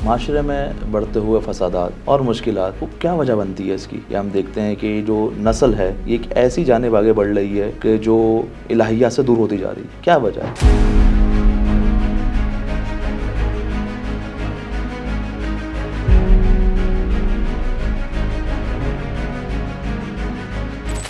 معاشرے میں بڑھتے ہوئے فسادات اور مشکلات وہ کیا وجہ بنتی ہے اس کی؟ یہ ہم دیکھتے ہیں کہ جو نسل ہے یہ ایک ایسی جانب آگے بڑھ رہی ہے کہ جو الہیات سے دور ہوتی جا رہی ہے. کیا وجہ ہے؟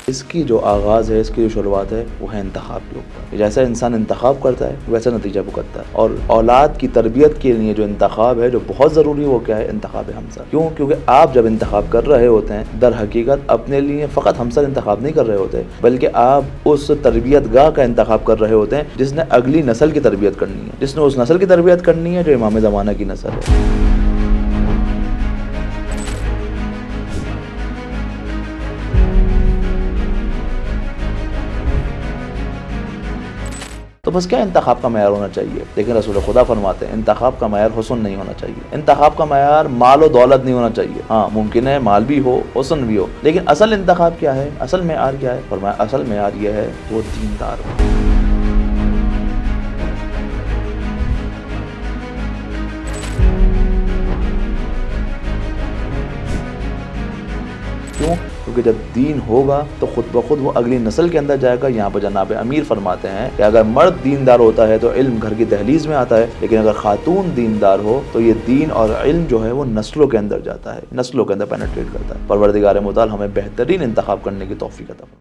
اس کی جو آغاز ہے، اس کی جو شروعات ہے وہ ہے انتخاب کے اوپر. جیسا انسان انتخاب کرتا ہے ویسا نتیجہ بھگتتا ہے. اور اولاد کی تربیت کے لیے جو انتخاب ہے جو بہت ضروری ہے وہ کیا ہے؟ انتخاب ہمسر. کیوں؟ کیونکہ آپ جب انتخاب کر رہے ہوتے ہیں در حقیقت اپنے لیے فقط ہمسر انتخاب نہیں کر رہے ہوتے، بلکہ آپ اس تربیت گاہ کا انتخاب کر رہے ہوتے ہیں جس نے اگلی نسل کی تربیت کرنی ہے، جس نے اس نسل کی تربیت کرنی ہے جو امام زمانہ کی نسل ہے. تو بس کیا انتخاب کا معیار ہونا چاہیے؟ لیکن رسول خدا فرماتے ہیں انتخاب کا معیار حسن نہیں ہونا چاہیے، انتخاب کا معیار مال و دولت نہیں ہونا چاہیے. ہاں ممکن ہے مال بھی ہو، حسن بھی ہو، لیکن اصل انتخاب کیا ہے؟ اصل معیار کیا ہے؟ فرمایا اصل معیار یہ ہے کہ وہ دیندار ہو. کیوں؟ کیونکہ جب دین ہوگا تو خود بخود وہ اگلی نسل کے اندر جائے گا. یہاں پر جناب امیر فرماتے ہیں کہ اگر مرد دیندار ہوتا ہے تو علم گھر کی دہلیز میں آتا ہے، لیکن اگر خاتون دیندار ہو تو یہ دین اور علم جو ہے وہ نسلوں کے اندر جاتا ہے، نسلوں کے اندر پینیٹریٹ کرتا ہے. پروردگار متعال ہمیں بہترین انتخاب کرنے کی توفیق عطا فرمائے.